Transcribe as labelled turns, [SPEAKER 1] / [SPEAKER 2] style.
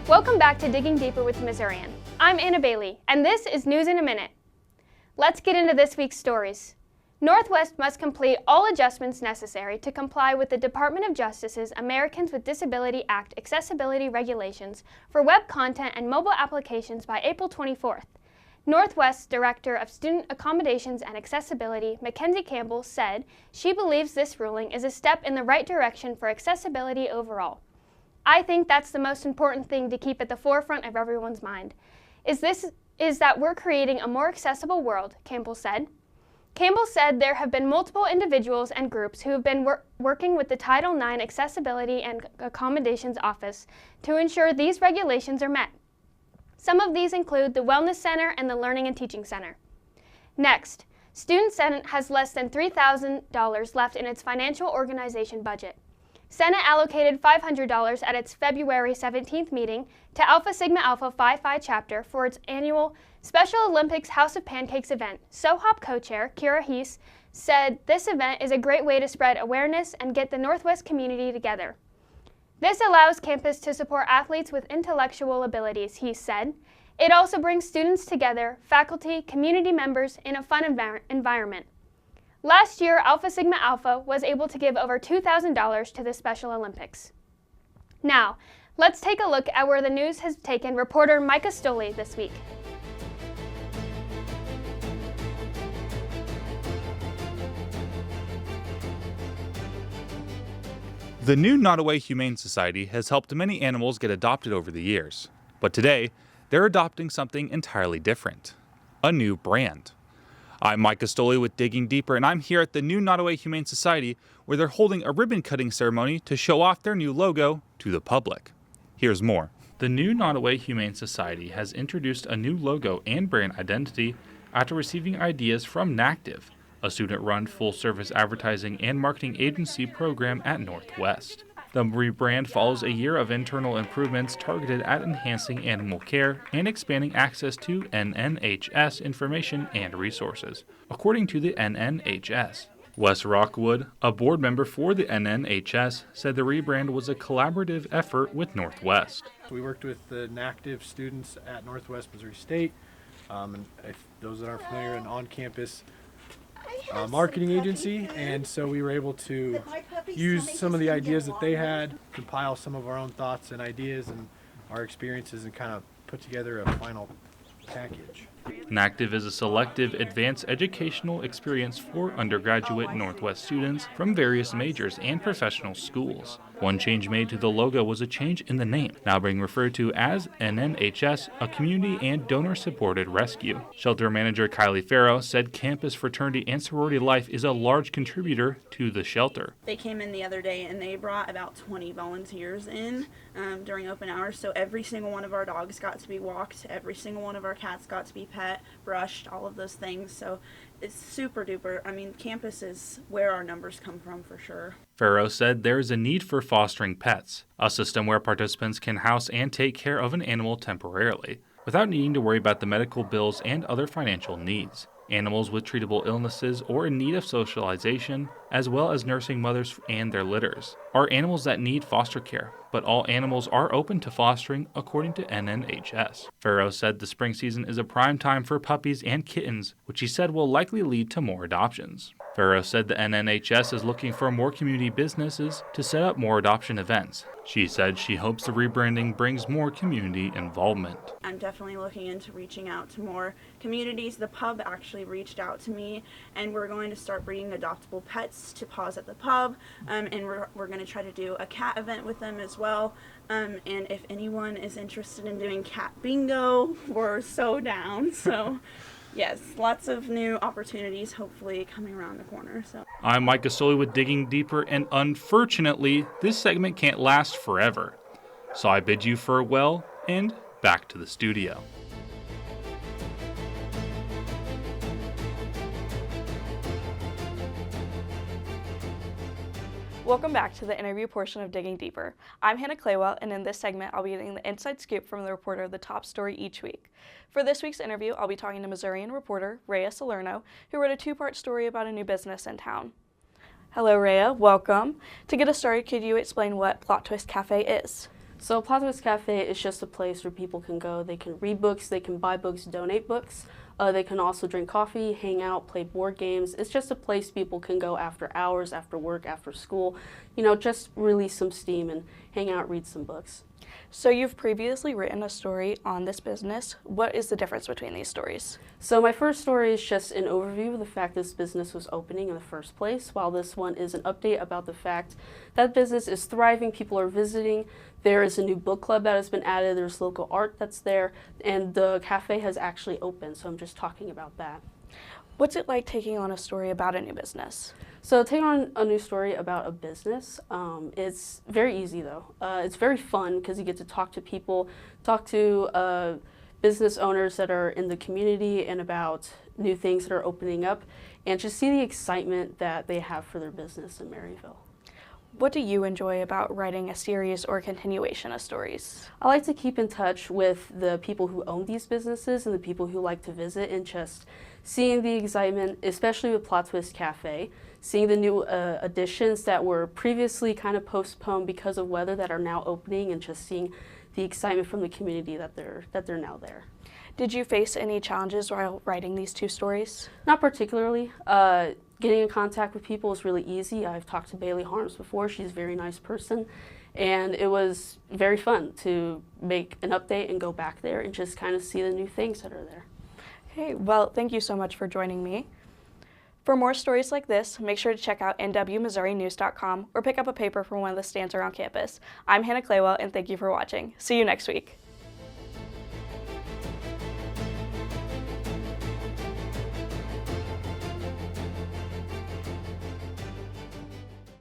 [SPEAKER 1] Welcome back to Digging Deeper with the Missourian. I'm Anna Bailey, and this is News in a Minute. Let's get into this week's stories. Northwest must complete all adjustments necessary to comply with the Department of Justice's Americans with Disability Act accessibility regulations for web content and mobile applications by April 24th. Northwest's Director of Student Accommodations and Accessibility, Mackenzie Campbell, said she believes this ruling is a step in the right direction for accessibility overall. I think that's the most important thing to keep at the forefront of everyone's mind, is that we're creating a more accessible world, Campbell said. Campbell said there have been multiple individuals and groups who have been working with the Title IX Accessibility and Accommodations Office to ensure these regulations are met. Some of these include the Wellness Center and the Learning and Teaching Center. Next, Student Senate has less than $3,000 left in its financial organization budget. Senate allocated $500 at its February 17th meeting to Alpha Sigma Alpha Phi Phi chapter for its annual Special Olympics House of Pancakes event. SOHOP co-chair Kira Heese said this event is a great way to spread awareness and get the Northwest community together. This allows campus to support athletes with intellectual abilities, Heese said. It also brings students together, faculty, community members in a fun environment. Last year, Alpha Sigma Alpha was able to give over $2,000 to the Special Olympics. Now, let's take a look at where the news has taken reporter Micah Stoley this week.
[SPEAKER 2] The new Nottoway Humane Society has helped many animals get adopted over the years. But today, they're adopting something entirely different. A new brand. I'm Micah Stoley with Digging Deeper, and I'm here at the new Nottoway Humane Society where they're holding a ribbon-cutting ceremony to show off their new logo to the public. Here's more. The new Nottoway Humane Society has introduced a new logo and brand identity after receiving ideas from NACTIV, a student-run full-service advertising and marketing agency program at Northwest. The rebrand follows a year of internal improvements targeted at enhancing animal care and expanding access to NNHS information and resources, according to the NNHS. Wes Rockwood, a board member for the NNHS, said the rebrand was a collaborative effort with Northwest.
[SPEAKER 3] We worked with the NACTIV students at Northwest Missouri State, and if those that aren't familiar, an on-campus marketing agency, and so we were able to use some of the ideas that they had, compile some of our own thoughts and ideas and our experiences, and kind of put together a final package.
[SPEAKER 2] NACTIV is a selective advanced educational experience for undergraduate Northwest students from various majors and professional schools. One change made to the logo was a change in the name, now being referred to as NNHS, a community and donor-supported rescue. Shelter manager Kylie Farrow said campus fraternity and sorority life is a large contributor to the shelter.
[SPEAKER 4] They came in the other day and they brought about 20 volunteers in during open hours, so every single one of our dogs got to be walked, every single one of our cats got to be pet, brushed, all of those things, so it's super duper. I mean, campus is where our numbers come from for sure.
[SPEAKER 2] Farrow said there is a need for fostering pets, a system where participants can house and take care of an animal temporarily, without needing to worry about the medical bills and other financial needs. Animals with treatable illnesses or in need of socialization, as well as nursing mothers and their litters, are animals that need foster care, but all animals are open to fostering according to NNHS. Farrow said the spring season is a prime time for puppies and kittens, which he said will likely lead to more adoptions. Farrow said the NNHS is looking for more community businesses to set up more adoption events. She said she hopes the rebranding brings more community involvement.
[SPEAKER 4] I'm definitely looking into reaching out to more communities. The pub actually reached out to me, and we're going to start bringing adoptable pets to pause at the pub, and we're going to try to do a cat event with them as well. And if anyone is interested in doing cat bingo, we're so down. So yes, lots of new opportunities hopefully coming around the corner. So
[SPEAKER 2] I'm Micah Stoley with Digging Deeper, and unfortunately, this segment can't last forever. So I bid you farewell and back to the studio.
[SPEAKER 5] Welcome back to the interview portion of Digging Deeper. I'm Hannah Claywell, and in this segment, I'll be getting the inside scoop from the reporter of the top story each week. For this week's interview, I'll be talking to Missourian reporter Rhea Salerno, who wrote a two-part story about a new business in town. Hello, Rhea. Welcome. To get us started, could you explain what Plot Twist Cafe is?
[SPEAKER 6] So Plato's Cafe is just a place where people can go. They can read books, they can buy books, donate books. They can also drink coffee, hang out, play board games. It's just a place people can go after hours, after work, after school, just release some steam and hang out, read some books.
[SPEAKER 5] So you've previously written a story on this business. What is the difference between these stories?
[SPEAKER 6] So my first story is just an overview of the fact this business was opening in the first place, while this one is an update about the fact that business is thriving, people are visiting. There is a new book club that has been added, there's local art that's there, and the cafe has actually opened, so I'm just talking about that.
[SPEAKER 5] What's it like taking on a story about a new business?
[SPEAKER 6] So taking on a new story about a business, it's very easy though. It's very fun because you get to talk to people, talk to business owners that are in the community and about new things that are opening up, and just see the excitement that they have for their business in Maryville.
[SPEAKER 5] What do you enjoy about writing a series or continuation of stories?
[SPEAKER 6] I like to keep in touch with the people who own these businesses and the people who like to visit, and just seeing the excitement, especially with Plot Twist Cafe, seeing the new additions that were previously kind of postponed because of weather that are now opening, and just seeing the excitement from the community that they're now there.
[SPEAKER 5] Did you face any challenges while writing these two stories?
[SPEAKER 6] Not particularly. Getting in contact with people is really easy. I've talked to Bailey Harms before. She's a very nice person. And it was very fun to make an update and go back there and just kind of see the new things that are there.
[SPEAKER 5] Okay, well, thank you so much for joining me. For more stories like this, make sure to check out nwmissourinews.com or pick up a paper from one of the stands around campus. I'm Hannah Claywell, and thank you for watching. See you next week.